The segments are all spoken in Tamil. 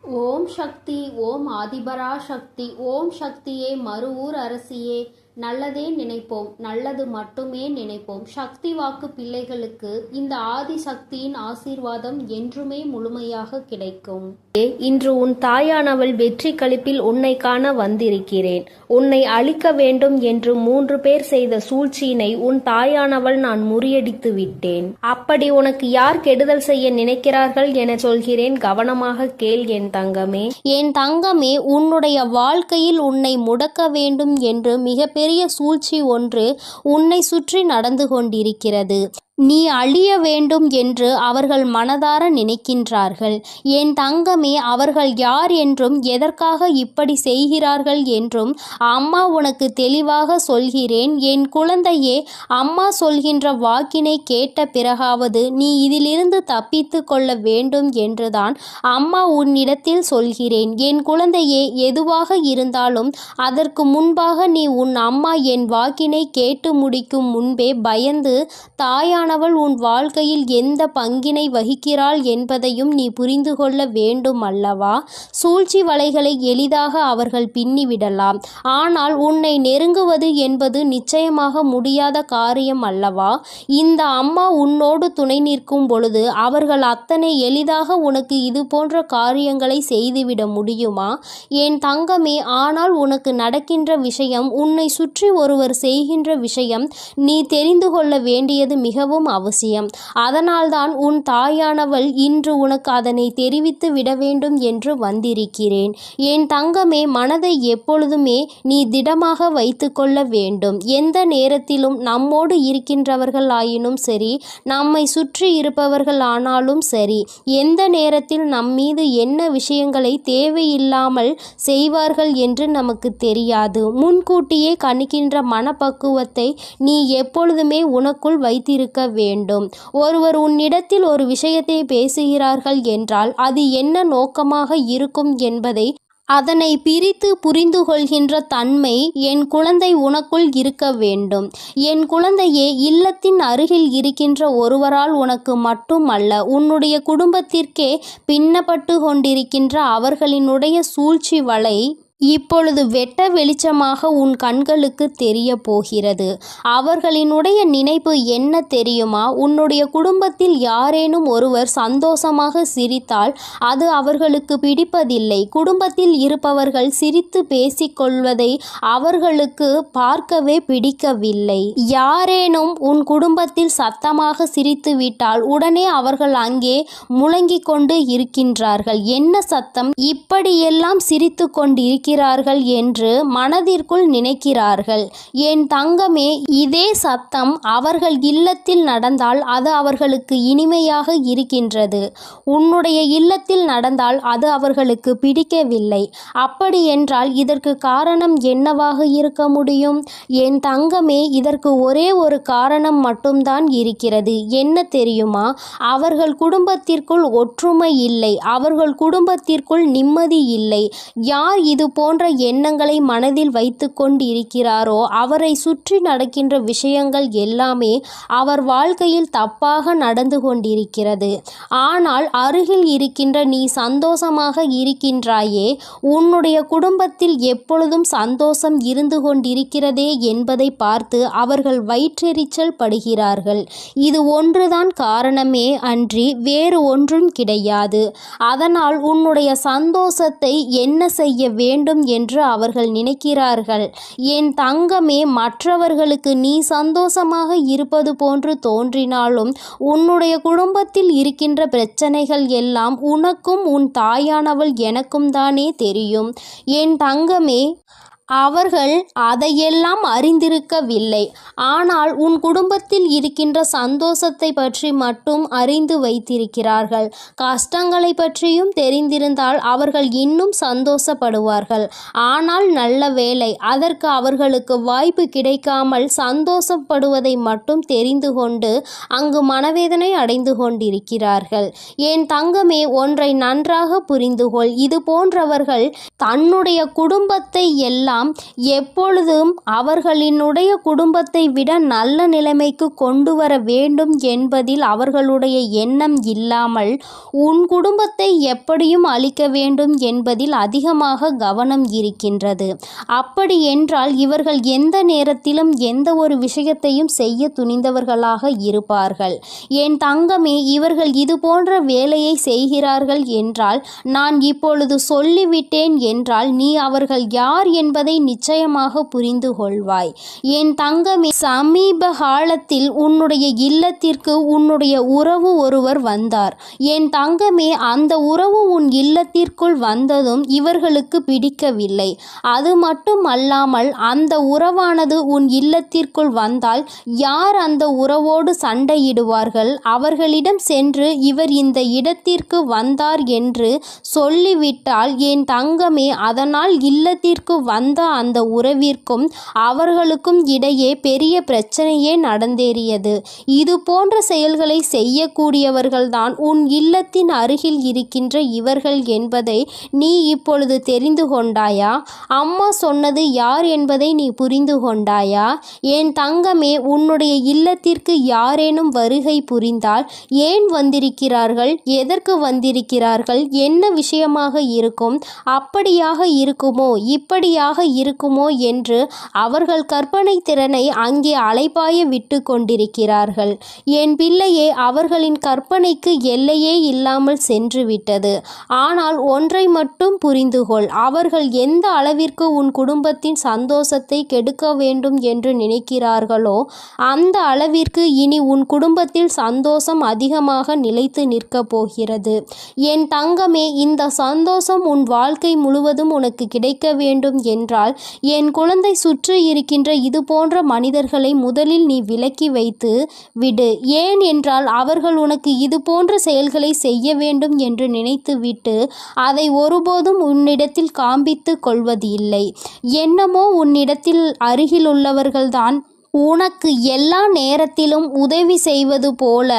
ஓம் சக்தி. ஓம் ஆதிபரா சக்தி. ஓம் சக்தியே, மறுவூர் அரசியே, நல்லதே நினைப்போம், நல்லது மட்டுமே நினைப்போம். சக்தி வாக்கு பிள்ளைகளுக்கு இந்த ஆதி சக்தியின் ஆசீர்வாதம் என்றுமே முழுமையாக கிடைக்கும். இன்று உன் தாயானவள் வெற்றி களிப்பில் உன்னை காண வந்திருக்கிறேன். உன்னை அழிக்க வேண்டும் என்று 3 பேர் செய்த சூழ்ச்சியினை உன் தாயானவள் நான் முறியடித்து விட்டேன். அப்படி உனக்கு யார் கெடுதல் செய்ய நினைக்கிறார்கள் என சொல்கிறேன், கவனமாக கேள் என் தங்கமே. என் தங்கமே, உன்னுடைய வாழ்க்கையில் உன்னை முடக்க வேண்டும் என்று மிகப்பெரிய சூழ்ச்சி ஒன்று உன்னை சுற்றி நடந்து கொண்டிருக்கிறது. நீ அழிய வேண்டும் என்று அவர்கள் மனதார நினைக்கின்றார்கள். என் தங்கமே, அவர்கள் யார் என்றும் எதற்காக இப்படி செய்கிறார்கள் என்றும் அம்மா உனக்கு தெளிவாக சொல்கிறேன். என் குழந்தையே, அம்மா சொல்கின்ற வாக்கினை கேட்ட பிறகாவது நீ இதிலிருந்து தப்பித்து கொள்ள வேண்டும் என்றுதான் அம்மா உன்னிடத்தில் சொல்கிறேன். என் குழந்தையே, எதுவாக இருந்தாலும் அதற்கு முன்பாக நீ உன் அம்மா என் வாக்கினை கேட்டு முடிக்கும் முன்பே பயந்து தாயான உன் வாழ்க்கையில் எந்த பங்கினை வகிக்கிறாள் என்பதையும் நீ புரிந்து கொள்ள வேண்டும் அல்லவா? சூழ்ச்சி வலைகளை எளிதாக அவர்கள் பின்னிவிடலாம். ஆனால் உன்னை நெருங்குவது என்பது நிச்சயமாக முடியாத காரியம் அல்லவா? இந்த அம்மா உன்னோடு துணை நிற்கும் பொழுது அவர்கள் அத்தனை எளிதாக உனக்கு இது போன்ற காரியங்களை செய்துவிட முடியுமா என் தங்கமே? ஆனால் உனக்கு நடக்கின்ற விஷயம், உன்னை சுற்றி ஒருவர் செய்கின்ற விஷயம் நீ தெரிந்து கொள்ள வேண்டியது மிகவும் அவசியம். அதனால்தான் உன் தாயானவள் இன்று உனக்கு அதனை தெரிவித்து விட வேண்டும் என்று வந்திருக்கிறேன். என் தங்கமே, மனதை எப்பொழுதுமே நீ திடமாக வைத்து கொள்ள வேண்டும். எந்த நேரத்திலும் நம்மோடு இருக்கின்றவர்கள் ஆயினும் சரி, நம்மை சுற்றி இருப்பவர்கள் ஆனாலும் சரி, எந்த நேரத்தில் நம்மீது என்ன விஷயங்களை தேவையில்லாமல் செய்வார்கள் என்று நமக்கு தெரியாது. முன்கூட்டியே கணிக்கின்ற மனப்பக்குவத்தை நீ எப்பொழுதுமே உனக்குள் வைத்திருக்க வேண்டும். ஒருவர் உன்னிடத்தில் ஒரு விஷயத்தை பேசுகிறார்கள் என்றால் அது என்ன நோக்கமாக இருக்கும் என்பதை அதனை பிரித்து புரிந்து கொள்கின்ற தன்மை என் குழந்தை உனக்குள் இருக்க வேண்டும். என் குழந்தையே, இல்லத்தின் அருகில் இருக்கின்ற ஒருவரால் உனக்கு மட்டுமல்ல, உன்னுடைய குடும்பத்திற்கே பின்னப்பட்டு கொண்டிருக்கின்ற அவர்களினுடைய சூழ்ச்சி வலை இப்பொழுது வெட்ட வெளிச்சமாக உன் கண்களுக்கு தெரிய போகிறது. அவர்களினுடைய நினைப்பு என்ன தெரியுமா? உன்னுடைய குடும்பத்தில் யாரேனும் ஒருவர் சந்தோஷமாக சிரித்தால் அது அவர்களுக்கு பிடிப்பதில்லை. குடும்பத்தில் இருப்பவர்கள் சிரித்து பேசிக்கொள்வதை அவர்களுக்கு பார்க்கவே பிடிக்கவில்லை. யாரேனும் உன் குடும்பத்தில் சத்தமாக சிரித்து விட்டால் உடனே அவர்கள் அங்கே முழங்கிக் கொண்டு இருக்கின்றார்கள். என்ன சத்தம்? இப்படியெல்லாம் சிரித்து கொண்டிருக்கிறார்கள் என்று மனதிற்குள் நினைக்கிறார்கள். என் தங்கமே, இதே சத்தம் அவர்கள் இல்லத்தில் நடந்தால் அது அவர்களுக்கு இனிமையாக இருக்கின்றது. உன்னுடைய இல்லத்தில் நடந்தால் அது அவர்களுக்கு பிடிக்கவில்லை. அப்படி என்றால் இதற்கு காரணம் என்னவாக இருக்க முடியும்? என் தங்கமே, இதற்கு ஒரே ஒரு காரணம் மட்டும்தான் இருக்கிறது. என்ன தெரியுமா? அவர்கள் குடும்பத்திற்குள் ஒற்றுமை இல்லை. அவர்கள் குடும்பத்திற்குள் நிம்மதி இல்லை. யார் இது போன்ற எண்ணங்களை மனதில் வைத்து கொண்டு இருக்கிறாரோ அவரை சுற்றி நடக்கின்ற விஷயங்கள் எல்லாமே அவர் வாழ்க்கையில் தப்பாக நடந்து கொண்டிருக்கிறது. ஆனால் அருகில் இருக்கின்ற நீ சந்தோஷமாக இருக்கின்றாயே, உன்னுடைய குடும்பத்தில் எப்பொழுதும் சந்தோஷம் இருந்து கொண்டிருக்கிறதே என்பதை பார்த்து அவர்கள் வயிற்றெரிச்சல் படுகிறார்கள். இது ஒன்றுதான் காரணமே அன்றி வேறு ஒன்றும் கிடையாது. அதனால் உன்னுடைய சந்தோஷத்தை என்ன செய்ய வேண்டும் என்று அவர்கள் நினைக்கிறார்கள். என் தங்கமே, மற்றவர்களுக்கு நீ சந்தோஷமாக இருப்பது போன்று தோன்றினாலும் உன்னுடைய குடும்பத்தில் இருக்கின்ற பிரச்சனைகள் எல்லாம் உனக்கும் உன் தாயானவள் எனக்கும் தானே தெரியும். என் தங்கமே, அவர்கள் அதையெல்லாம் அறிந்திருக்கவில்லை. ஆனால் உன் குடும்பத்தில் இருக்கின்ற சந்தோஷத்தை பற்றி மட்டும் அறிந்து வைத்திருக்கிறார்கள். கஷ்டங்களை பற்றியும் தெரிந்திருந்தால் அவர்கள் இன்னும் சந்தோஷப்படுவார்கள். ஆனால் நல்ல வேளை, அதற்கு அவர்களுக்கு வாய்ப்பு கிடைக்காமல் சந்தோஷப்படுவதை மட்டும் தெரிந்து கொண்டு அங்கு மனவேதனை அடைந்து கொண்டிருக்கிறார்கள். என் தங்கமே, ஒன்றை நன்றாக புரிந்துகொள். இது போன்றவர்கள் தன்னுடைய குடும்பத்தை எல்லாம் எப்பொழுதும் அவர்களினுடைய குடும்பத்தை விட நல்ல நிலைமைக்கு கொண்டு வர வேண்டும் என்பதில் அவர்களுடைய எண்ணம் இல்லாமல் உன் குடும்பத்தை எப்படியும் அழிக்க வேண்டும் என்பதில் அதிகமாக கவனம் இருக்கின்றது. அப்படி என்றால் இவர்கள் எந்த நேரத்திலும் எந்த ஒரு விஷயத்தையும் செய்ய துணிந்தவர்களாக இருப்பார்கள். என் தங்கமே, இவர்கள் இது போன்ற வேலையை செய்கிறார்கள் என்றால் நான் இப்பொழுது சொல்லிவிட்டேன் என்றால் நீ அவர்கள் யார் என்பதை நிச்சயமாக புரிந்து கொள்வாய். என் தங்கமே, சமீப காலத்தில் உன்னுடைய இல்லத்திற்கு உன்னுடைய உறவு ஒருவர் வந்தார். என் தங்கமே, அந்த உறவு உன் இல்லத்திற்குள் வந்ததும் இவர்களுக்கு பிடிக்கவில்லை. அது மட்டும் அல்லாமல் அந்த உறவானது உன் இல்லத்திற்குள் வந்தால் யார் அந்த உறவோடு சண்டையிடுவார்கள்? அவர்களிடம் சென்று இவர் இந்த இடத்திற்கு வந்தார் என்று சொல்லிவிட்டால் என் தங்கமே, அதனால் இல்லத்திற்கு வந்த அந்த உறவிற்கும் அவர்களுக்கும் இடையே பெரிய பிரச்சனையே நடந்தேறியது. இது போன்ற செயல்களை செய்யக்கூடியவர்கள்தான் உன் இல்லத்தின் அருகில் இருக்கின்ற இவர்கள் என்பதை நீ இப்பொழுது தெரிந்து கொண்டாயா? அம்மா சொன்னது யார் என்பதை நீ புரிந்து கொண்டாயா? என் தங்கமே, உன்னுடைய இல்லத்திற்கு யாரேனும் வருகை புரிந்தால் ஏன் வந்திருக்கிறார்கள், எதற்கு வந்திருக்கிறார்கள், என்ன விஷயமாக இருக்கும், அப்படியாக இருக்குமோ இப்படியாக இருக்குமோ என்று அவர்கள் கற்பனை திறனை அங்கே அலைபாய விட்டு கொண்டிருக்கிறார்கள். என் பிள்ளையே, அவர்களின் கற்பனைக்கு எல்லையே இல்லாமல் சென்று விட்டது. ஆனால் ஒன்றை மட்டும் புரிந்து கொள், அவர்கள் எந்த அளவிற்கு உன் குடும்பத்தின் சந்தோஷத்தை கெடுக்க வேண்டும் என்று நினைக்கிறார்களோ அந்த அளவிற்கு இனி உன் குடும்பத்தில் சந்தோஷம் அதிகமாக நிலைத்து நிற்கப் போகிறது. என் தங்கமே, இந்த சந்தோஷம் உன் வாழ்க்கை முழுவதும் உனக்கு கிடைக்க வேண்டும் என்றால் என் குழந்தை சுற்றி இருக்கின்ற இது போன்ற மனிதர்களை முதலில் நீ விலக்கி வைத்து விடு. ஏன் என்றால் அவர்கள் உனக்கு இது போன்ற செயல்களை செய்ய வேண்டும் என்று நினைத்துவிட்டு அதை ஒருபோதும் உன்னிடத்தில் காண்பித்து கொள்வது இல்லை. என்னமோ உன்னிடத்தில் அருகிலுள்ளவர்கள்தான் உனக்கு எல்லா நேரத்திலும் உதவி செய்வது போல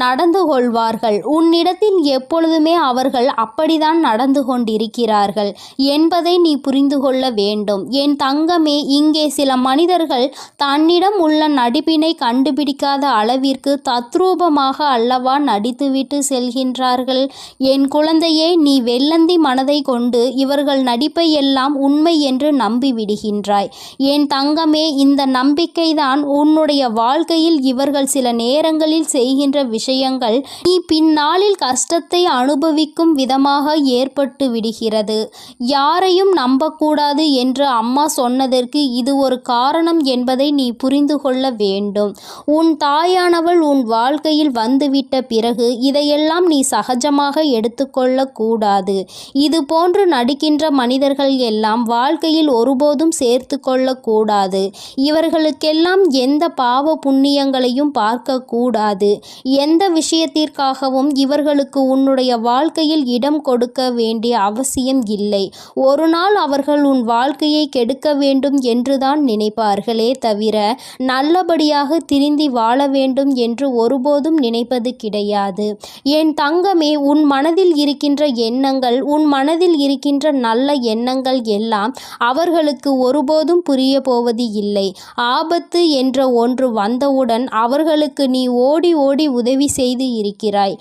நடந்து கொள்வார்கள். உன்னிடத்தில் எப்பொழுதுமே அவர்கள் அப்படித்தான் நடந்து கொண்டிருக்கிறார்கள் என்பதை நீ புரிந்து கொள்ள வேண்டும். என் தங்கமே, இங்கே சில மனிதர்கள் தன்னிடம் உள்ள நடிப்பினை கண்டுபிடிக்காத அளவிற்கு தத்ரூபமாக அல்லவா நடித்துவிட்டு செல்கின்றார்கள். என் குழந்தையே, நீ வெள்ளந்தி மனதை கொண்டு இவர்கள் நடிப்பை எல்லாம் உண்மை என்று நம்பி விடுகின்றாய். என் தங்கமே, இந்த நம்பிக்கை தான் உன்னுடைய வாழ்க்கையில் இவர்கள் சில நேரங்களில் செய்கின்ற விஷயங்கள் நீ பின்னாளில் கஷ்டத்தை அனுபவிக்கும் விதமாக ஏற்பட்டு விடுகிறது. யாரையும் நம்பக்கூடாது என்று அம்மா சொன்னதற்கு இது ஒரு காரணம் என்பதை நீ புரிந்து கொள்ள வேண்டும். உன் தாயானவள் உன் வாழ்க்கையில் வந்துவிட்ட பிறகு இதையெல்லாம் நீ சகஜமாக எடுத்துக்கொள்ள கூடாது. இது போன்று நடிக்கின்ற மனிதர்கள் எல்லாம் வாழ்க்கையில் ஒருபோதும் சேர்த்து கொள்ளக்கூடாது. இவர்களுக்கெல்லாம் எந்த பாவ புண்ணியங்களையும் பார்க்க கூடாது. எந்த விஷயத்திற்காகவும் இவர்களுக்கு உன்னுடைய வாழ்க்கையில் இடம் கொடுக்க வேண்டிய அவசியம் இல்லை. ஒரு நாள் அவர்கள் உன் வாழ்க்கையை கெடுக்க வேண்டும் என்றுதான் நினைப்பார்களே தவிர நல்லபடியாக திருந்தி வாழ வேண்டும் என்று ஒருபோதும் நினைப்பது கிடையாது. என் தங்கமே, உன் மனதில் இருக்கின்ற எண்ணங்கள், உன் மனதில் இருக்கின்ற நல்ல எண்ணங்கள் எல்லாம் அவர்களுக்கு ஒருபோதும் புரிய போவது இல்லை. ஆபத்து என்ற ஒன்று வந்தவுடன் அவர்களுக்கு நீ ஓடி ஓடி உதவி செய்து இருக்கிறாய்.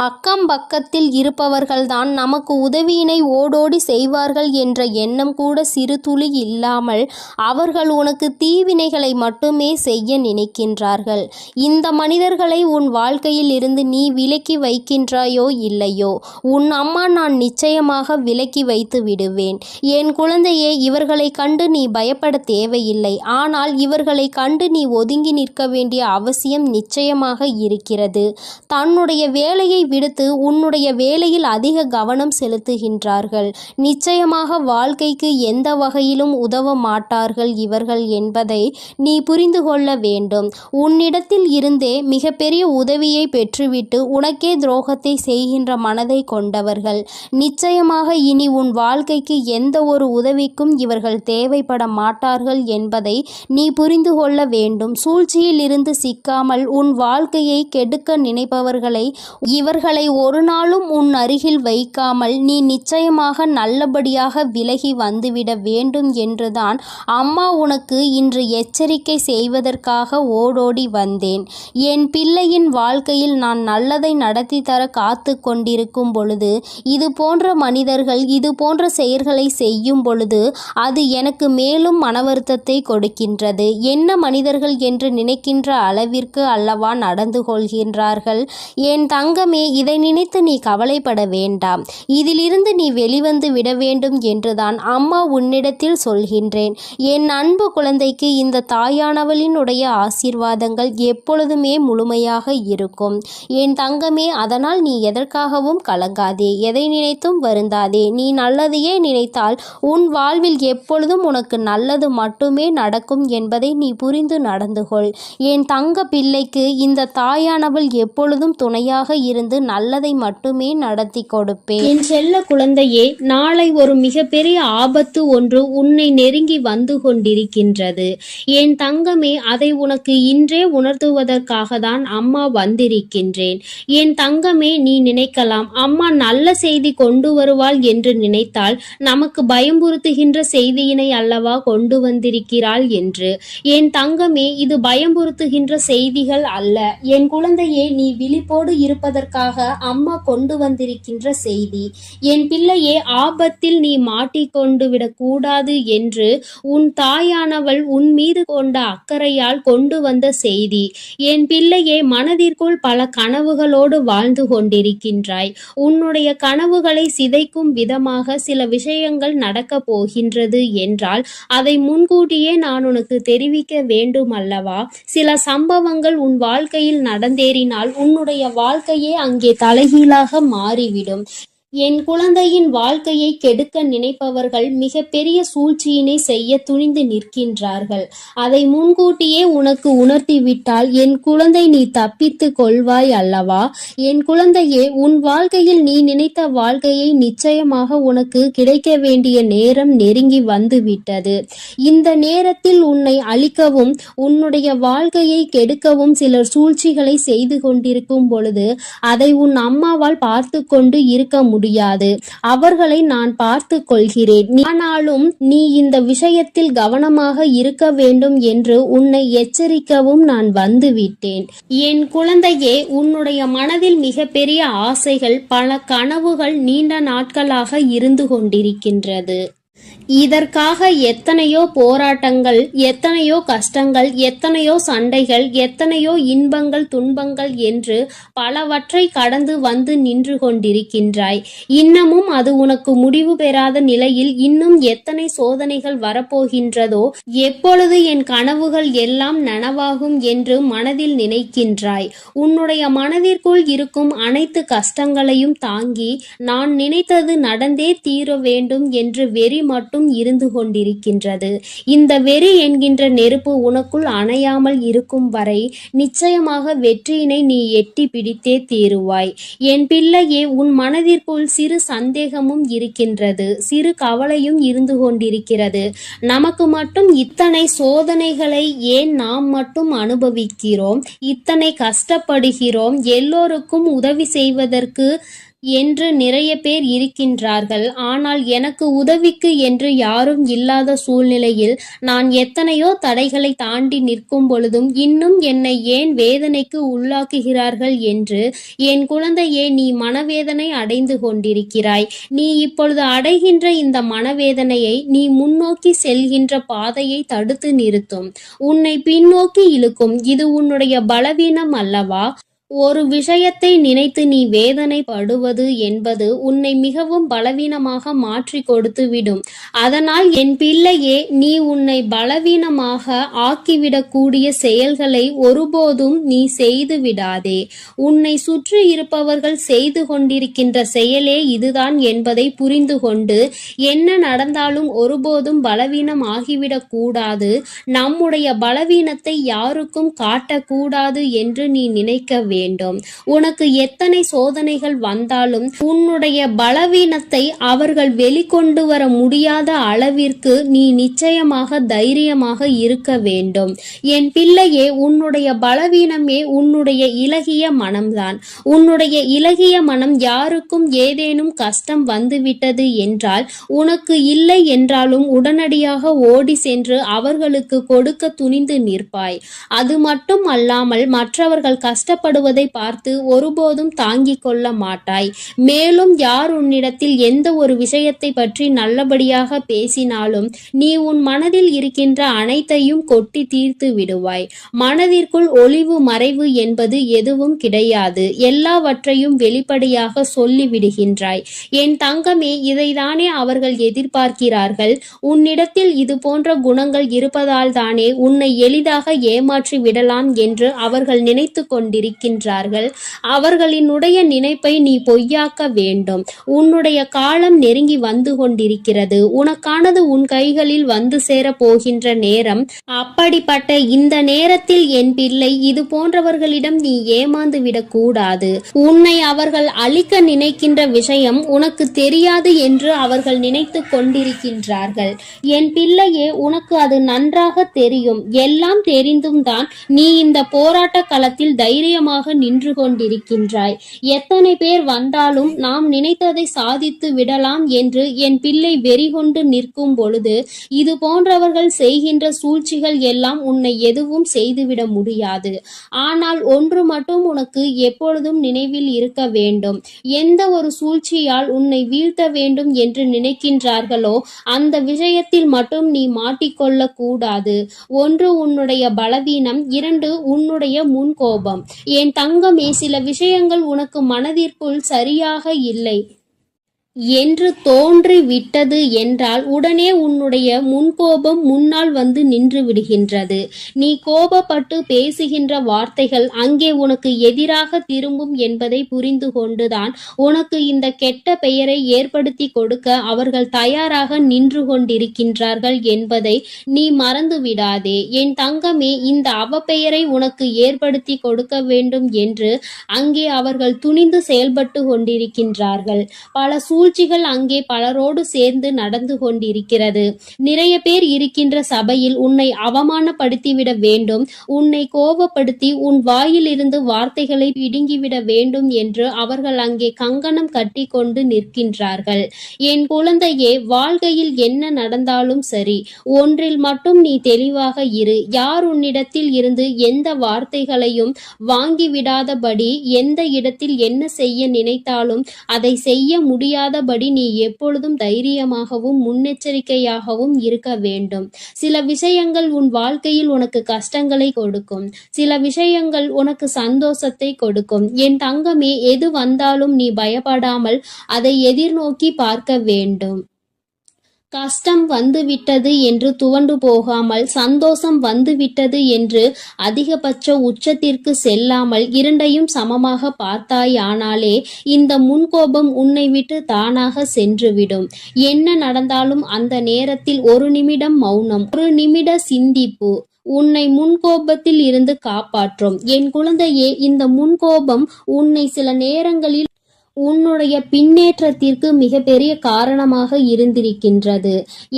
அக்கம் பக்கத்தில் இருப்பவர்கள்தான் நமக்கு உதவியினை ஓடோடி செய்வார்கள் என்ற எண்ணம் கூட சிறு துளி இல்லாமல் அவர்கள் உனக்கு தீவினைகளை மட்டுமே செய்ய நினைக்கின்றார்கள். இந்த மனிதர்களை உன் வாழ்க்கையில் இருந்து நீ விலக்கி வைக்கின்றாயோ இல்லையோ, உன் அம்மா நான் நிச்சயமாக விலக்கி வைத்து விடுவேன். என் குழந்தையே, இவர்களை கண்டு நீ பயப்பட தேவையில்லை. ஆனால் இவர்களை கண்டு நீ ஒதுங்கி நிற்க வேண்டிய அவசியம் நிச்சயமாக இருக்கிறது. தன்னுடைய வேலையை விடுத்து உன்னுடைய வேலையில் அதிக கவனம் செலுத்துகின்றார்கள். நிச்சயமாக வாழ்க்கைக்கு எந்த வகையிலும் உதவ மாட்டார்கள் இவர்கள் என்பதை நீ புரிந்து கொள்ள வேண்டும். உன்னிடத்தில் இருந்தே மிகப்பெரிய உதவியை பெற்றுவிட்டு உனக்கே துரோகத்தை செய்கின்ற மனதை கொண்டவர்கள். நிச்சயமாக இனி உன் வாழ்க்கைக்கு எந்த ஒரு உதவிக்கும் இவர்கள் தேவைப்பட மாட்டார்கள் என்பதை நீ புரிந்து கொள்ள வேண்டும். சூழ்ச்சியில் இருந்து சிக்காமல் உன் வாழ்க்கையை கெடுக்க நினைப்பவர்களை இவர்களை ஒரு நாளும் உன் அருகில் வைக்காமல் நீ நிச்சயமாக நல்லபடியாக விலகி வந்துவிட வேண்டும் என்றுதான் அம்மா உனக்கு இன்று எச்சரிக்கை செய்வதற்காக ஓடோடி வந்தேன். என் பிள்ளையின் வாழ்க்கையில் நான் நல்லதை நடத்தி தர காத்து கொண்டிருக்கும் பொழுது இது போன்ற மனிதர்கள் இது போன்ற செயல்களை செய்யும் பொழுது அது எனக்கு மேலும் மன வருத்தத்தை கொடுக்கின்றது. என்ன மனிதர்கள் என்று நினைக்கின்ற அளவிற்கு அல்லவா நடந்து கொள்கின்றார்கள். என் தங்கமே, இதை நினைத்து நீ கவலைப்பட வேண்டாம். இதிலிருந்து நீ வெளிவந்து விட வேண்டும் என்றுதான் அம்மா உன்னிடத்தில் சொல்கின்றேன். என் அன்பு குழந்தைக்கு இந்த தாயானவளினுடைய ஆசீர்வாதங்கள் எப்பொழுதுமே முழுமையாக இருக்கும். என் தங்கமே, அதனால் நீ எதற்காகவும் கலங்காதே, எதை நினைத்தும் வருந்தாதே. நீ நல்லதையே நினைத்தால் உன் வாழ்வில் எப்பொழுதும் உனக்கு நல்லது மட்டுமே நடக்கும் என்பதை நீ புரிந்து நடந்து கொள். என் தங்க பிள்ளைக்கு இந்த தாயானவள் எப்பொழுதும் துணையாக இருந்து நல்லதை மட்டுமே நடத்தி கொடுப்பேன். என் செல்ல குழந்தையே, நாளை ஒரு மிகப்பெரிய ஆபத்து ஒன்று உன்னை நெருங்கி வந்து கொண்டிருக்கின்றது. என் தங்கமே, அதை உனக்கு இன்றே உணர்த்துவதற்காக தான் அம்மா வந்திருக்கின்றேன். என் தங்கமே, நீ நினைக்கலாம் அம்மா நல்ல செய்தி கொண்டு வருவாள் என்று நினைத்தால் நமக்கு பயம்புறுத்துகின்ற செய்தியினை அல்லவா கொண்டு வந்திருக்கிறாள் என்று. என் தங்கமே, இது பயம்புறுத்துகின்ற செய்திகள் அல்ல. என் குழந்தையே, நீ விழிப்போடு இருப்பதற்காக அம்மா கொண்டு வந்திருக்கின்ற செய்தி. என் பிள்ளையே, ஆபத்தில் நீ மாட்டிக்கொண்டு விடக்கூடாது என்று உன் தாயானவள் உன் மீது கொண்ட அக்கறையால் கொண்டு வந்த செய்தி. என் பிள்ளையே, மனதிற்குள் பல கனவுகளோடு வாழ்ந்து கொண்டிருக்கின்றாய். உன்னுடைய கனவுகளை சிதைக்கும் விதமாக சில விஷயங்கள் நடக்கப் போகின்றது என்றால் அதை முன்கூட்டியே நான் உனக்கு தெரிவிக்க வேண்டும் அல்லவா? சில சம்பவங்கள் உன் வாழ்க்கையில் நடந்தேறினால் உன்னுடைய வாழ்க்கையே அங்கே தலைகீழாக மாறிவிடும். என் குழந்தையின் வாழ்க்கையை கெடுக்க நினைப்பவர்கள் மிகப்பெரிய சூழ்ச்சியினை செய்ய துணிந்து நிற்கின்றார்கள். அதை முன்கூட்டியே உனக்கு உணர்த்திவிட்டால் என் குழந்தை நீ தப்பித்து கொள்வாய் அல்லவா? என் குழந்தையே, உன் வாழ்க்கையில் நீ நினைத்த வாழ்க்கையை நிச்சயமாக உனக்கு கிடைக்க வேண்டிய நேரம் நெருங்கி வந்துவிட்டது. இந்த நேரத்தில் உன்னை அழிக்கவும் உன்னுடைய வாழ்க்கையை கெடுக்கவும் சிலர் சூழ்ச்சிகளை செய்து கொண்டிருக்கும் பொழுது அதை உன் அம்மாவால் பார்த்து கொண்டு இருக்க முடியாது. அவர்களை நான் பார்த்து கொள்கிறேன். ஆனாலும் நீ இந்த விஷயத்தில் கவனமாக இருக்க வேண்டும் என்று உன்னை எச்சரிக்கவும் நான் வந்துவிட்டேன். என் குழந்தையே, உன்னுடைய மனதில் மிகப்பெரிய ஆசைகள், பல கனவுகள் நீண்ட நாட்களாக இருந்து கொண்டிருக்கின்றது. இதற்காக எத்தனையோ போராட்டங்கள், எத்தனையோ கஷ்டங்கள், எத்தனையோ சண்டைகள், எத்தனையோ இன்பங்கள், துன்பங்கள் என்று பலவற்றை கடந்து வந்து நின்று கொண்டிருக்கின்றாய். இன்னமும் அது உனக்கு முடிவு பெறாத நிலையில் இன்னும் எத்தனை சோதனைகள் வரப்போகின்றதோ, எப்பொழுது என் கனவுகள் எல்லாம் நனவாகும் என்று மனதில் நினைக்கின்றாய். உன்னுடைய மனதிற்குள் இருக்கும் அனைத்து கஷ்டங்களையும் தாங்கி நான் நினைத்தது நடந்தே தீர வேண்டும் என்று வெறி மட்டும் இருந்து கொண்டிருக்கின்றது. இந்த வெறி என்கின்ற நெருப்பு உனக்குள் அணையாமல் இருக்கும் வரை நிச்சயமாக வெற்றியினை நீ எட்டி பிடித்தே தீருவாய். என் பிள்ளையே, உன் மனதிற்குள் சிறு சந்தேகமும் இருக்கின்றது, சிறு கவலையும் இருந்து கொண்டிருக்கிறது. நமக்கு மட்டும் இத்தனை சோதனைகளை ஏன் நாம் மட்டும் அனுபவிக்கிறோம், இத்தனை கஷ்டப்படுகிறோம், எல்லோருக்கும் உதவி செய்வதற்கு என்று நிறைய பேர் இருக்கின்றார்கள். ஆனால் எனக்கு உதவிக்கு என்று யாரும் இல்லாத சூழ்நிலையில் நான் எத்தனையோ தடைகளை தாண்டி நிற்கும் பொழுதும் இன்னும் என்னை ஏன் வேதனைக்கு உள்ளாக்குகிறார்கள் என்று என் குழந்தையே, நீ மனவேதனை அடைந்து கொண்டிருக்கிறாய். நீ இப்பொழுது அடைகின்ற இந்த மனவேதனையை நீ முன்னோக்கி செல்கின்ற பாதையை தடுத்து நிறுத்தும், உன்னை பின்னோக்கி இழுக்கும். இது உன்னுடைய பலவீனம் அல்லவா? ஒரு விஷயத்தை நினைத்து நீ வேதனைப்படுவது என்பது உன்னை மிகவும் பலவீனமாக மாற்றி கொடுத்துவிடும். அதனால் என் பிள்ளையே, நீ உன்னை பலவீனமாக ஆக்கிவிடக்கூடிய செயல்களை ஒருபோதும் நீ செய்து விடாதே. உன்னை சுற்றி இருப்பவர்கள் செய்து கொண்டிருக்கின்ற செயலே இதுதான் என்பதை புரிந்து கொண்டு என்ன நடந்தாலும் ஒருபோதும் பலவீனம் ஆகிவிடக் கூடாது, நம்முடைய பலவீனத்தை யாருக்கும் காட்டக்கூடாது என்று நீ நினைக்க வேண்டும். வேண்டும். உனக்கு எத்தனை சோதனைகள் வந்தாலும் உன்னுடைய பலவீனத்தை அவர்கள் வெளிக்கொண்டு வர முடியாத அளவிற்கு நீ நிச்சயமாக தைரியமாக இருக்க வேண்டும். என் பிள்ளையே, உன்னுடைய பலவீனமே உன்னுடைய இலகிய மனம்தான். உன்னுடைய இலகிய மனம் யாருக்கும் ஏதேனும் கஷ்டம் வந்துவிட்டது என்றால், உனக்கு இல்லை என்றாலும் உடனடியாக ஓடி சென்று அவர்களுக்கு கொடுக்க துணிந்து நிற்பாய். அது மட்டும் அல்லாமல் மற்றவர்கள் கஷ்டப்படுவதை பார்த்து ஒருபோதும் தாங்கிக் கொள்ள மாட்டாய். மேலும் யார் உன்னிடத்தில் எந்த ஒரு விஷயத்தை பற்றி நல்லபடியாக பேசினாலும் நீ உன் மனதில் இருக்கின்ற அனைத்தையும் கொட்டி தீர்த்து விடுவாய். மனதிற்குள் ஒளிவு மறைவு என்பது எதுவும் கிடையாது. எல்லாவற்றையும் வெளிப்படையாக சொல்லி விடுகின்றாய். என் தங்கமே, இதைதானே அவர்கள் எதிர்பார்க்கிறார்கள். உன்னிடத்தில் இது போன்ற குணங்கள் இருப்பதால் தானே உன்னை எளிதாக ஏமாற்றி விடலாம் என்று அவர்கள் நினைத்து கொண்டிருக்கின்றார்கள். அவர்களினுடைய நினைப்பை நீ பொய்யாக்க வேண்டும். உன்னுடைய காலம் நெருங்கி வந்து கொண்டிருக்கிறது. உனக்கானது உன் கைகளில் வந்து சேர போகின்ற நேரம். அப்படிப்பட்ட இந்த நேரத்தில் என் பிள்ளை, இது போன்றவர்களிடம் நீ ஏமாந்து விடக்கூடாது. உன்னை அவர்கள் அழிக்க நினைக்கின்ற விஷயம் உனக்கு தெரியாது என்று அவர்கள் நினைத்து கொண்டிருக்கின்றார்கள். என் பிள்ளையே, உனக்கு அது நன்றாக தெரியும். எல்லாம் தெரிந்தும் தான் நீ இந்த போராட்ட களத்தில் தைரியமாக நின்று கொண்டிருக்கின்றாய். எத்தனை பேர் வந்தாலும் நாம் நினைத்ததை சாதித்து விடலாம் என்று என் பிள்ளை வெறிகொண்டு நிற்கும் பொழுது இது போன்றவர்கள் செய்கின்ற சூழ்ச்சிகள் எல்லாம் உன்னை எதுவும் செய்துவிட முடியாது. ஆனால் ஒன்று மட்டும் உனக்கு எப்பொழுதும் நினைவில் இருக்க வேண்டும். எந்த ஒரு சூழ்ச்சியால் உன்னை வீழ்த்த வேண்டும் என்று நினைக்கின்றார்களோ அந்த விஷயத்தில் மட்டும் நீ மாட்டிக்கொள்ள கூடாது. ஒன்று உன்னுடைய பலவீனம், இரண்டு உன்னுடைய முன்கோபம். என் தங்கமே, சில விஷயங்கள் உனக்கு மனதிற்குள் சரியாக இல்லை என்று தோன்றி விட்டது என்றால் உடனே உன்னுடைய முன்கோபம் முன்னால் வந்து நின்று விடுகின்றது. நீ கோபப்பட்டு பேசுகின்ற வார்த்தைகள் அங்கே உனக்கு எதிராக திரும்பும் என்பதை புரிந்து கொண்டுதான் உனக்கு இந்த கெட்ட பெயரை ஏற்படுத்தி கொடுக்க அவர்கள் தயாராக நின்று கொண்டிருக்கின்றார்கள் என்பதை நீ மறந்து விடாதே. என் தங்கமே, இந்த அவப்பெயரை உனக்கு ஏற்படுத்தி கொடுக்க வேண்டும் என்று அங்கே அவர்கள் துணிந்து செயல்பட்டு கொண்டிருக்கின்றார்கள். பல சூழ்ச்சிகள் அங்கே பலரோடு சேர்ந்து நடந்து கொண்டிருக்கிறது. நிறைய பேர் இருக்கின்ற சபையில் உன்னை அவமானப்படுத்திவிட வேண்டும், உன்னை கோபப்படுத்தி உன் வாயிலிருந்து வார்த்தைகளை பிடுங்கிவிட வேண்டும் என்று அவர்கள் அங்கே கங்கணம் கட்டி கொண்டு நிற்கின்றார்கள். என் குழந்தையே, வாழ்க்கையில் என்ன நடந்தாலும் சரி, ஒன்றில் மட்டும் நீ தெளிவாக இரு. யார் உன்னிடத்தில் இருந்து எந்த வார்த்தைகளையும் வாங்கிவிடாதபடி, எந்த இடத்தில் என்ன செய்ய நினைத்தாலும் அதை செய்ய முடியாதபடி நீ எப்பொழுதும் தைரியமாகவும் முன்னெச்சரிக்கையாகவும் இருக்க வேண்டும். சில விஷயங்கள் உன் வாழ்க்கையில் உனக்கு கஷ்டங்களை கொடுக்கும், சில விஷயங்கள் உனக்கு சந்தோஷத்தை கொடுக்கும். என் தங்கமே, எது வந்தாலும் நீ பயப்படாமல் அதை எதிர்நோக்கி பார்க்க வேண்டும். கஷ்டம் வந்துவிட்டது என்று துவண்டு போகாமல், சந்தோஷம் வந்துவிட்டது என்று அதிகபட்ச உச்சத்திற்கு செல்லாமல் இரண்டையும் சமமாக பார்த்தாயானாலே இந்த முன்கோபம் உன்னை விட்டு தானாக சென்றுவிடும். என்ன நடந்தாலும் அந்த நேரத்தில் ஒரு நிமிடம் மௌனம், ஒரு நிமிட சிந்திப்பு உன்னை முன்கோபத்தில் இருந்து காப்பாற்றும். என் குழந்தையே, இந்த முன்கோபம் உன்னை சில நேரங்களில் உன்னுடைய பின்னேற்றத்திற்கு மிகப்பெரிய காரணமாக இருந்திருக்கின்றது.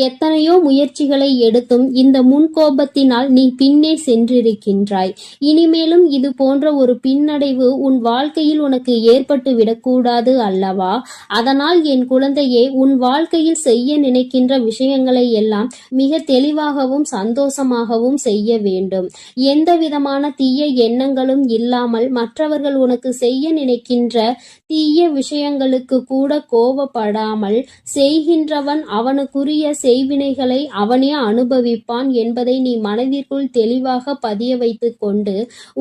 எத்தனையோ முயற்சிகளை எடுத்தும் இந்த முன்கோபத்தினால் நீ பின்னே சென்றிருக்கின்றாய். இனிமேலும் இது போன்ற ஒரு பின்னடைவு உன் வாழ்க்கையில் உனக்கு ஏற்பட்டு விடக்கூடாது அல்லவா? அதனால் என் குழந்தையே, உன் வாழ்க்கையில் செய்ய நினைக்கின்ற விஷயங்களை எல்லாம் மிக தெளிவாகவும் சந்தோஷமாகவும் செய்ய வேண்டும். எந்த விதமான தீய எண்ணங்களும் இல்லாமல் மற்றவர்கள் உனக்கு செய்ய நினைக்கின்ற தீய விஷயங்களுக்கு கூட கோபப்படாமல், செய்கின்றவன் அவனுக்குரிய செய்வினைகளை அவனே அனுபவிப்பான் என்பதை நீ மனதிற்குள் தெளிவாக பதிய வைத்துக் கொண்டு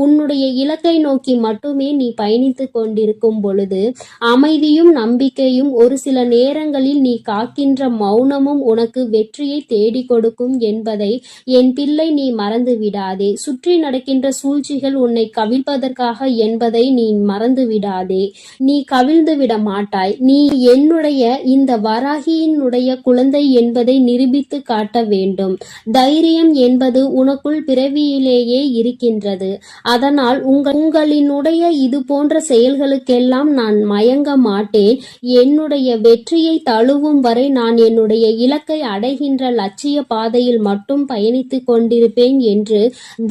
உன்னுடைய இலக்கை நோக்கி மட்டுமே நீ பயணித்துக் கொண்டிருக்கும் பொழுது அமைதியும் நம்பிக்கையும் ஒரு சில நேரங்களில் நீ காக்கின்ற மௌனமும் உனக்கு வெற்றியை தேடி கொடுக்கும் என்பதை என் பிள்ளை நீ மறந்து விடாதே. சுற்றி நடக்கின்ற சூழ்ச்சிகள் உன்னை கவிழ்ப்பதற்காக என்பதை நீ மறந்து விடாதே. நீ கவிழ்ந்து விட மாட்டாய். நீ என்னுடைய இந்த வராகியினுடைய குழந்தை என்பதை நிரூபித்து காட்ட வேண்டும். தைரியம் என்பது உனக்குள் பிறவியிலேயே இருக்கின்றது. அதனால் உங்களினுடைய இது போன்ற செயல்களுக்கெல்லாம் நான் மயங்க மாட்டேன். என்னுடைய வெற்றியை தழுவும் வரை நான் என்னுடைய இலக்கை அடைகின்ற லட்சிய பாதையில் மட்டும் பயணித்துக் கொண்டிருப்பேன் என்று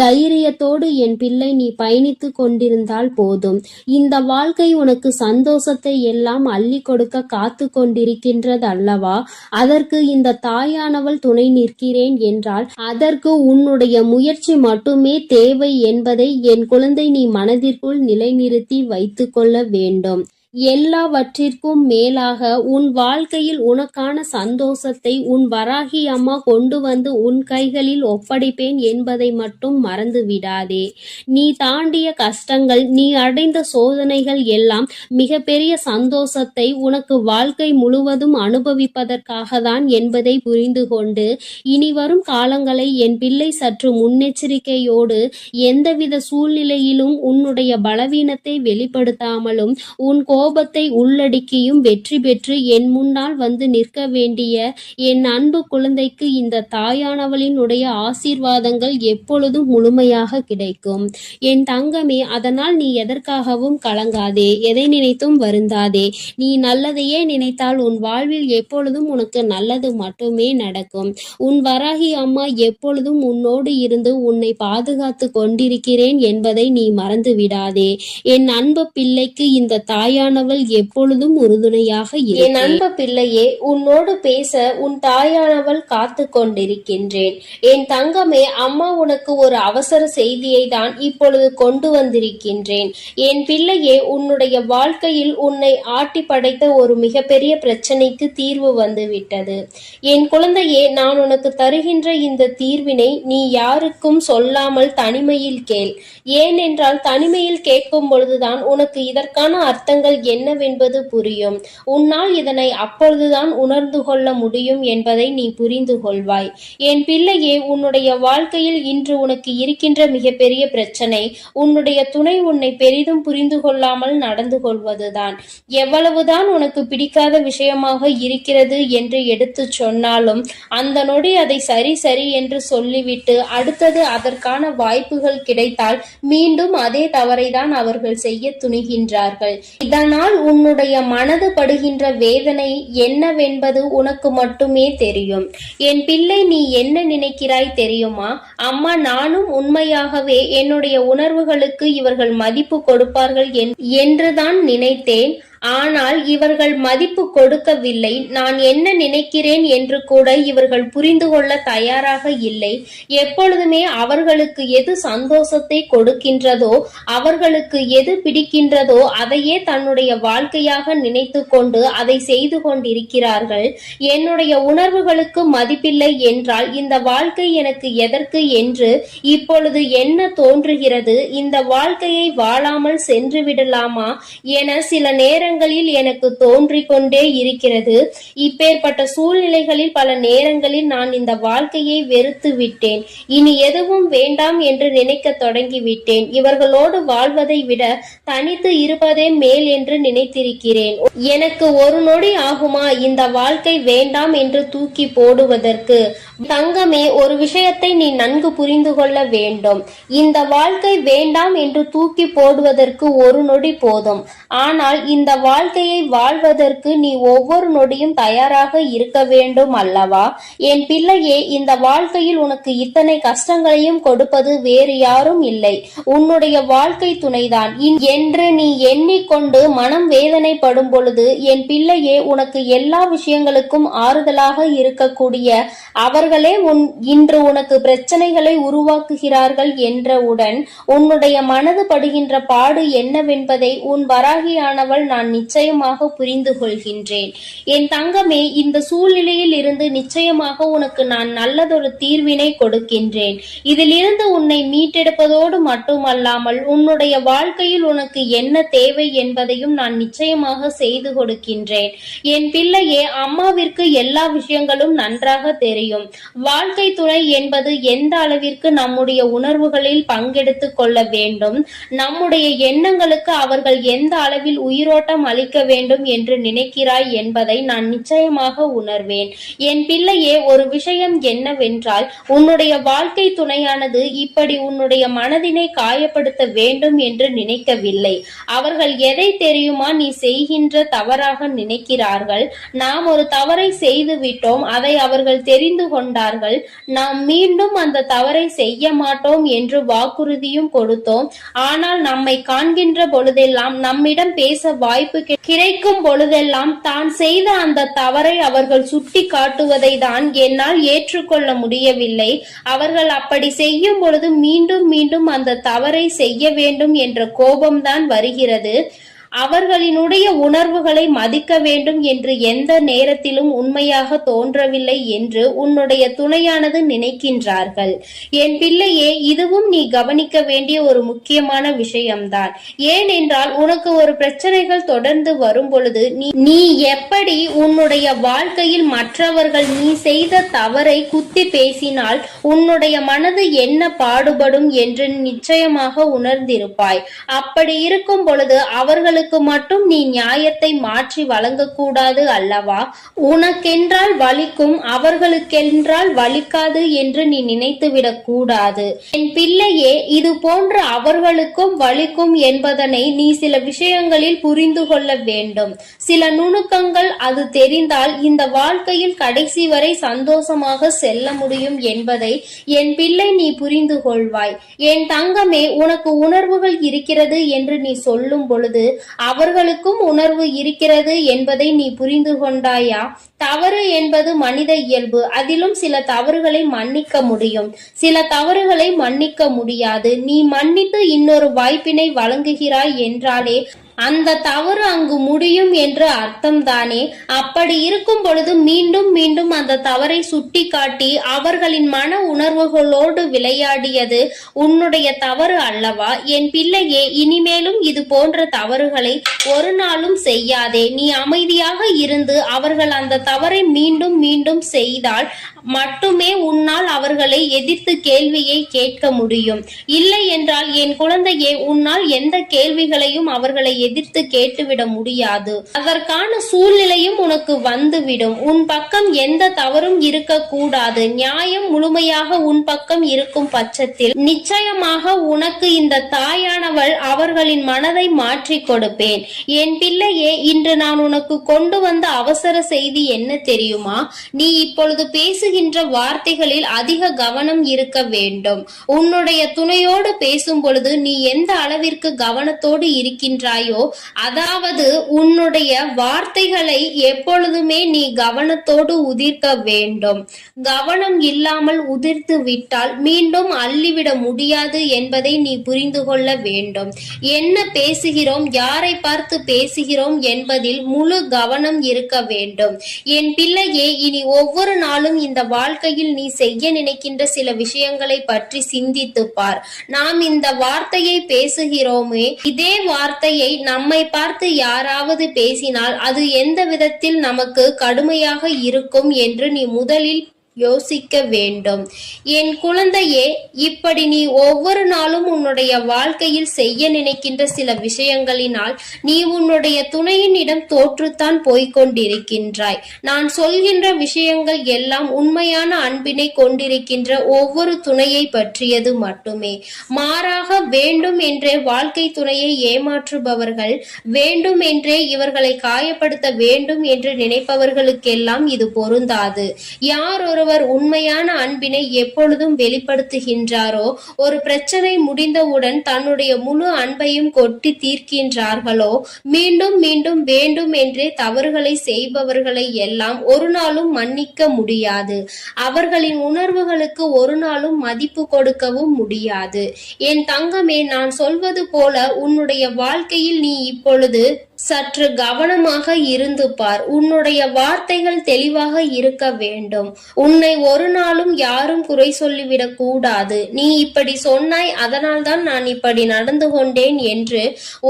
தைரியத்தோடு என் பிள்ளை நீ பயணித்துக் கொண்டிருந்தால் போதும். இந்த வாழ்க்கை உனக்கு சந்தோஷத்தை எல்லாம் அள்ளி கொடுக்க காத்து கொண்டிருக்கின்றது அல்லவா? அதற்கு இந்த தாயானவள் துணை நிற்கிறேன் என்றால் அதற்கு உன்னுடைய முயற்சி மட்டுமே தேவை என்பதை என் குழந்தை நீ மனதிற்குள் நிலைநிறுத்தி வைத்துக் கொள்ள வேண்டும். எல்லாவற்றிற்கும் மேலாக உன் வாழ்க்கையில் உனக்கான சந்தோஷத்தை உன் வராகி அம்மா கொண்டு வந்து உன் கைகளில் ஒப்படைப்பேன் என்பதை மட்டும் மறந்து விடாதே. நீ தாண்டிய கஷ்டங்கள், நீ அடைந்த சோதனைகள் எல்லாம் மிகப்பெரிய சந்தோஷத்தை உனக்கு வாழ்க்கை முழுவதும் அனுபவிப்பதற்காக தான் என்பதை புரிந்து கொண்டு இனி வரும் காலங்களை என் பிள்ளை சற்று முன்னெச்சரிக்கையோடு எந்தவித சூழ்நிலையிலும் உன்னுடைய பலவீனத்தை வெளிப்படுத்தாமலும் உன் கோபத்தை உள்ளடக்கியும் வெற்றி பெற்று என் முன்னால் வந்து நிற்க வேண்டிய என் அன்பு குழந்தைக்கு இந்த தாயானவளினுடைய ஆசீர்வாதங்கள் எப்பொழுதும் முழுமையாக கிடைக்கும். என் தங்கமே, அதனால் நீ எதற்காகவும் கலங்காதே, எதை நினைத்தும் வருந்தாதே. நீ நல்லதையே நினைத்தால் உன் வாழ்வில் எப்பொழுதும் உனக்கு நல்லது மட்டுமே நடக்கும். உன் வராகி அம்மா எப்பொழுதும் உன்னோடு இருந்து உன்னை பாதுகாத்து கொண்டிருக்கிறேன் என்பதை நீ மறந்து விடாதே. என் அன்பு பிள்ளைக்கு இந்த தாயானவள் எப்பொழுதும் உறுதுணையாக இரு. என் அன்பு பிள்ளையே, உன்னோடு பேச உன் தாயானவள் காத்து கொண்டிருக்கின்றேன். என் தங்கமே, அம்மா உனக்கு ஒரு அவசர செய்தியை தான் இப்பொழுது கொண்டு வந்திருக்கின்றேன். என் பிள்ளையே, உன்னுடைய வாழ்க்கையில் உன்னை ஆட்டி படைத்த ஒரு மிகப்பெரிய பிரச்சனைக்கு தீர்வு வந்துவிட்டது. என் குழந்தையே, நான் உனக்கு தருகின்ற இந்த தீர்வினை நீ யாருக்கும் சொல்லாமல் தனிமையில் கேள். ஏனென்றால் தனிமையில் கேட்கும் பொழுதுதான் உனக்கு இதற்கான அர்த்தங்கள் என்னவென்பது புரியும். உன்னால் இதனை அப்பொழுதுதான் உணர்ந்து கொள்ள முடியும் என்பதை நீ புரிந்து கொள்வாய். என் பிள்ளையே, உன்னுடைய வாழ்க்கையில் இன்று உனக்கு இருக்கின்ற மிகப்பெரிய பிரச்சனை உன்னுடைய துணை உன்னை பெரிதும் புரிந்து கொள்ளாமல் நடந்து கொள்வதுதான். எவ்வளவுதான் உனக்கு பிடிக்காத விஷயமாக இருக்கிறது என்று எடுத்து சொன்னாலும் அந்த நொடி அதை சரி சரி என்று சொல்லிவிட்டு அடுத்தது அதற்கான வாய்ப்புகள் கிடைத்தால் மீண்டும் அதே தவறைதான் அவர்கள் செய்ய துணிகின்றார்கள். இதனால் உன்னுடைய மனது படுகின்ற வேதனை என்னவென்பது உனக்கு மட்டுமே தெரியும். என் பிள்ளை, நீ என்ன நினைக்கிறாய் தெரியுமா? அம்மா, நானும் உண்மையாகவே என்னுடைய உணர்வுகளுக்கு இவர்கள் மதிப்பு கொடுப்பார்கள் என்றுதான் நினைத்தேன். ஆனால் இவர்கள் மதிப்பு கொடுக்கவில்லை. நான் என்ன நினைக்கிறேன் என்று கூட இவர்கள் புரிந்து கொள்ள தயாராக இல்லை. எப்பொழுதுமே அவர்களுக்கு எது சந்தோஷத்தை கொடுக்கின்றதோ, அவர்களுக்கு எது பிடிக்கின்றதோ அதையே தன்னுடைய வாழ்க்கையாக நினைத்து கொண்டு அதை செய்து கொண்டிருக்கிறார்கள். என்னுடைய உணர்வுகளுக்கு மதிப்பில்லை என்றால் இந்த வாழ்க்கை எனக்கு எதற்கு என்று இப்பொழுது என்ன தோன்றுகிறது? இந்த வாழ்க்கையை வாழாமல் சென்று விடலாமா என சில நேரங்களில் எனக்கு தோன்றிக் கொண்டே இருக்கிறது. இப்பேற்பட்ட சூழ்நிலைகளில் பல நேரங்களில் நான் இந்த வாழ்க்கையை வெறுத்து விட்டேன். இனி எதுவும் வேண்டாம் என்று நினைக்க தொடங்கிவிட்டேன். இவர்களோடு வாழ்வதை விட தனித்து இருப்பதே மேல் என்று நினைத்திருக்கிறேன். எனக்கு ஒரு நொடி ஆகுமா இந்த வாழ்க்கை வேண்டாம் என்று தூக்கி போடுவதற்கு? தங்கமே, ஒரு விஷயத்தை நீ நன்கு புரிந்து கொள்ள வேண்டும். இந்த வாழ்க்கை வேண்டாம் என்று தூக்கி போடுவதற்கு ஒரு நொடி போதும். ஆனால் இந்த வாழ்க்கையை வாழ்வதற்கு நீ ஒவ்வொரு நொடியும் தயாராக இருக்க வேண்டும் அல்லவா? என் பிள்ளையே, இந்த வாழ்க்கையில் உனக்கு இத்தனை கஷ்டங்களையும் கொடுப்பது வேறு யாரும் இல்லை, உன்னுடைய வாழ்க்கை துணைதான் என்று நீ எண்ணிக்கொண்டு மனம் வேதனைப்படும் பொழுது என் பிள்ளையே, உனக்கு எல்லா விஷயங்களுக்கும் ஆறுதலாக இருக்கக்கூடிய அவர்களே இன்று உனக்கு பிரச்சனைகளை உருவாக்குகிறார்கள் என்றவுடன் உன்னுடைய மனது படுகின்ற பாடு என்னவென்பதை உன் வராகியானவள் நான் நிச்சயமாக புரிந்து கொள்கின்றேன். என் தங்கமே, இந்த சூழ்நிலையில் இருந்து நிச்சயமாக உனக்கு நான் நல்லதொரு தீர்வினை கொடுக்கின்றேன். இதிலிருந்து உன்னை மீட்டெடுப்பதோடு மட்டுமல்லாமல் உன்னுடைய வாழ்க்கையில் உனக்கு என்ன தேவை என்பதையும் நான் நிச்சயமாக செய்து கொடுக்கின்றேன். என் பிள்ளையே, அம்மாவிற்கு எல்லா விஷயங்களும் நன்றாக தெரியும். வாழ்க்கை துணை என்பது எந்த அளவிற்கு நம்முடைய உணர்வுகளில் பங்கெடுத்துக் கொள்ள வேண்டும், நம்முடைய எண்ணங்களுக்கு அவர்கள் எந்த அளவில் உயிரோட்டம் உத்தரம் அளிக்க வேண்டும் என்று நினைக்கிறாய் என்பதை நான் நிச்சயமாக உணர்வேன். என் பிள்ளையே, ஒரு விஷயம் என்னவென்றால், உன்னுடைய வாழ்க்கை துணையானது இப்படி உன்னுடைய மனதினை காயப்படுத்த வேண்டும் என்று நினைக்கவில்லை. அவர்கள் எதை தெரியுமா நீ செய்கின்ற தவறாக நினைக்கிறார்கள். நாம் ஒரு தவறை செய்து விட்டோம், அதை அவர்கள் தெரிந்து கொண்டார்கள். நாம் மீண்டும் அந்த தவறை செய்ய மாட்டோம் என்று வாக்குறுதியும் கொடுத்தோம். ஆனால் நம்மை காண்கின்ற பொழுதெல்லாம், நம்மிடம் பேச வாய்ப்பு கிடைக்கும் பொழுதெல்லாம் தான் செய்த அந்த தவறை அவர்கள் சுட்டி காட்டுவதை தான் என்னால் ஏற்றுக்கொள்ள முடியவில்லை. அவர்கள் அப்படி செய்யும் பொழுது மீண்டும் மீண்டும் அந்த தவறை செய்ய வேண்டும் என்ற கோபம்தான் வருகிறது. அவர்களினுடைய உணர்வுகளை மதிக்க வேண்டும் என்று எந்த நேரத்திலும் உண்மையாக தோன்றவில்லை என்று உன்னுடைய துணையானது நினைக்கின்றார்கள். என் பிள்ளையே, இதுவும் நீ கவனிக்க வேண்டிய ஒரு முக்கியமான விஷயம்தான். ஏனென்றால், உனக்கு ஒரு பிரச்சனைகள் தொடர்ந்து வரும் பொழுது நீ எப்படி உன்னுடைய வாழ்க்கையில் மற்றவர்கள் நீ செய்த தவறை குத்தி பேசினால் உன்னுடைய மனது என்ன பாடுபடும் என்று நிச்சயமாக உணர்ந்திருப்பாய். அப்படி இருக்கும் பொழுது அவர்களுக்கு மட்டும் நீ நியாயத்தை மாற்றி வழங்கக்கூடாது அல்லவா? உனக்கென்றால் வலிக்கும், அவர்களுக்கென்றால் வலிக்காது என்று நீ நினைத்துவிடக் கூடாது. என் பிள்ளையே, இது போன்ற அவர்களுக்கும் வலிக்கும் என்பதனை நீ சில விஷயங்களில் புரிந்து கொள்ள வேண்டும். சில நுணுக்கங்கள் அது தெரிந்தால் இந்த வாழ்க்கையில் கடைசி வரை சந்தோஷமாக செல்ல முடியும் என்பதை என் பிள்ளை நீ புரிந்து கொள்வாய். என் தங்கமே, உனக்கு உணர்வுகள் இருக்கிறது என்று நீ சொல்லும் பொழுது அவர்களுக்கும் உணர்வு இருக்கிறது என்பதை நீ புரிந்து கொண்டாயா? தவறு என்பது மனித இயல்பு. அதிலும் சில தவறுகளை மன்னிக்க முடியும், சில தவறுகளை மன்னிக்க முடியாது. நீ மன்னித்து இன்னொரு வாய்ப்பினை வழங்குகிறாய் என்றாலே அந்த தவறு அங்கு முடியும் என்று அர்த்தம்தானே? அப்படி இருக்கும் பொழுது மீண்டும் மீண்டும் அந்த தவறை சுட்டி காட்டி அவர்களின் மன உணர்வுகளோடு விளையாடியது உன்னுடைய தவறு அல்லவா? என் பிள்ளையே, இனிமேலும் இது போன்ற தவறுகளை ஒரு நாளும் செய்யாதே. நீ அமைதியாக இருந்து அவர்கள் அந்த தவறை மீண்டும் மீண்டும் செய்தால் மட்டுமே உன்னால் அவர்களை எதிர்த்து கேள்வியை கேட்க முடியும். இல்லை என்றால் என் குழந்தையே, உன்னால் எந்த கேள்விகளையும் அவர்களை எதிர்த்து கேட்டுவிட முடியாது. அதற்கான சூழ்நிலையும் உனக்கு வந்துவிடும். உன் பக்கம் எந்த தவறும் இருக்க கூடாது. நியாயம் முழுமையாக உன் பக்கம் இருக்கும் பட்சத்தில் நிச்சயமாக உனக்கு இந்த தாயானவள் அவர்களின் மனதை மாற்றி கொடுப்பேன். என் பிள்ளையே, இன்று நான் உனக்கு கொண்டு வந்த அவசர செய்தி என்ன தெரியுமா? நீ இப்பொழுது பேசுகின்ற வார்த்தைகளில் அதிக கவனம் இருக்க வேண்டும். உன்னுடைய துணையோடு பேசும் பொழுது நீ எந்த அளவிற்கு கவனத்தோடு இருக்கின்றாயோ, அதாவது உன்னுடைய வார்த்தைகளை எப்பொழுதுமே நீ கவனத்தோடு உதிர்க்க வேண்டும். கவனம் இல்லாமல் உதிர்த்து விட்டால் மீண்டும் அள்ளிவிட முடியாது என்பதை நீ புரிந்து கொள்ள வேண்டும். என்ன பேசுகிறோம், யாரை பார்த்து பேசுகிறோம் என்பதில் முழு கவனம் இருக்க வேண்டும். என் பிள்ளையே, இனி ஒவ்வொரு நாளும் இந்த வாழ்க்கையில் நீ செய்ய நினைக்கின்ற சில விஷயங்களை பற்றி சிந்தித்து பார். நாம் இந்த வார்த்தையை பேசுகிறோமே, இதே வார்த்தையை நம்மை பார்த்து யாராவது பேசினால் அது எந்த விதத்தில் நமக்கு கடுமையாக இருக்கும் என்று நீ முதலில் யோசிக்க வேண்டும். என் குழந்தையே, இப்படி நீ ஒவ்வொரு நாளும் உன்னுடைய வாழ்க்கையில் செய்ய நினைக்கின்ற சில விஷயங்களினால் நீ உன்னுடைய துணையினிடம் தோற்றுத்தான் போய்கொண்டிருக்கின்றாய். நான் சொல்கின்ற விஷயங்கள் எல்லாம் உண்மையான அன்பினை கொண்டிருக்கின்ற ஒவ்வொரு துணையை பற்றியது மட்டுமே. மாறாக வேண்டும் என்றே வாழ்க்கை துணையை ஏமாற்றுபவர்கள், வேண்டும் என்றே இவர்களை காயப்படுத்த வேண்டும் என்று நினைப்பவர்களுக்கெல்லாம் இது பொருந்தாது. யார் ஒருவர் உண்மையான அன்பினை எப்பொழுதும் வெளிப்படுத்துகின்றாரோ, ஒரு பிரச்சனை முடிந்தவுடன் தன்னுடைய முழு அன்பையும் கொட்டி தீர்க்கின்றார்களோ, மீண்டும் மீண்டும் வேண்டும் என்றே தவறுகளை செய்பவர்களை எல்லாம் ஒரு நாளும் மன்னிக்க முடியாது. அவர்களின் உணர்வுகளுக்கு ஒரு நாளும் மதிப்பு கொடுக்கவும் முடியாது. என் தங்கமே, நான் சொல்வது போல உன்னுடைய வாழ்க்கையில் நீ இப்பொழுது சற்று கவனமாக இருந்து பார். உன்னுடைய வார்த்தைகள் தெளிவாக இருக்க வேண்டும். உன்னை ஒரு நாளும் யாரும் குறை சொல்லிவிடக் கூடாது. நீ இப்படி சொன்னாய், அதனால்தான் நான் இப்படி நடந்து கொண்டேன் என்று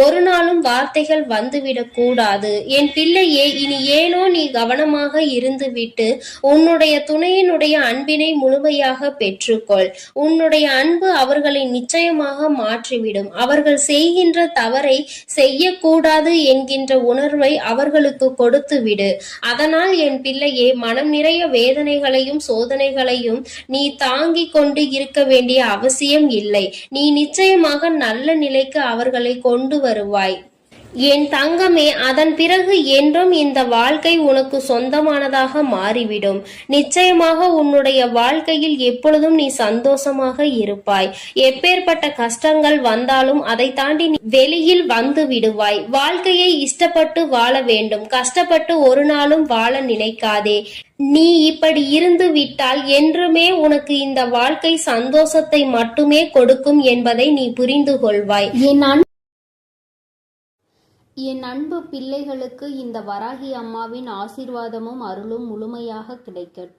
ஒரு நாளும் வார்த்தைகள் வந்துவிடக் கூடாது. என் பிள்ளையே, இனி ஏனோ நீ கவனமாக இருந்துவிட்டு உன்னுடைய துணையினுடைய அன்பினை முழுமையாக பெற்றுக்கொள். உன்னுடைய அன்பு அவர்களை நிச்சயமாக மாற்றிவிடும். அவர்கள் செய்கின்ற தவறை செய்யக்கூடாது என்கின்ற உணர்வை அவர்களுக்கு கொடுத்து விடு. அதனால் என் பிள்ளையே, மனம் நிறைய வேதனைகளையும் சோதனைகளையும் நீ தாங்கிக் கொண்டு இருக்க வேண்டிய அவசியம் இல்லை. நீ நிச்சயமாக நல்ல நிலைக்கு அவர்களை கொண்டு வருவாய் என் தங்கமே. அதன் பிறகு என்றும் இந்த வாழ்க்கை உனக்கு சொந்தமானதாக மாறிவிடும். நிச்சயமாக உன்னுடைய வாழ்க்கையில் எப்பொழுதும் நீ சந்தோஷமாக இருப்பாய். எப்பேற்பட்ட கஷ்டங்கள் வந்தாலும் அதை தாண்டி நீ வெளியில் வந்து விடுவாய். வாழ்க்கையை இஷ்டப்பட்டு வாழ வேண்டும், கஷ்டப்பட்டு ஒரு நாளும் வாழ நினைக்காதே. நீ இப்படி இருந்து விட்டால் என்றுமே உனக்கு இந்த வாழ்க்கை சந்தோஷத்தை மட்டுமே கொடுக்கும் என்பதை நீ புரிந்து கொள்வாய். என் அன்பு பிள்ளைகளுக்கு இந்த வராகி அம்மாவின் ஆசீர்வாதமும் அருளும் முழுமையாக கிடைக்கட்டும்.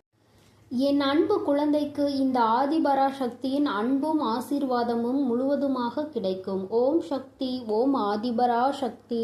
என் அன்பு குழந்தைக்கு இந்த ஆதிபராசக்தியின் அன்பும் ஆசீர்வாதமும் முழுவதுமாக கிடைக்கும். ஓம் சக்தி, ஓம் ஆதிபராசக்தி.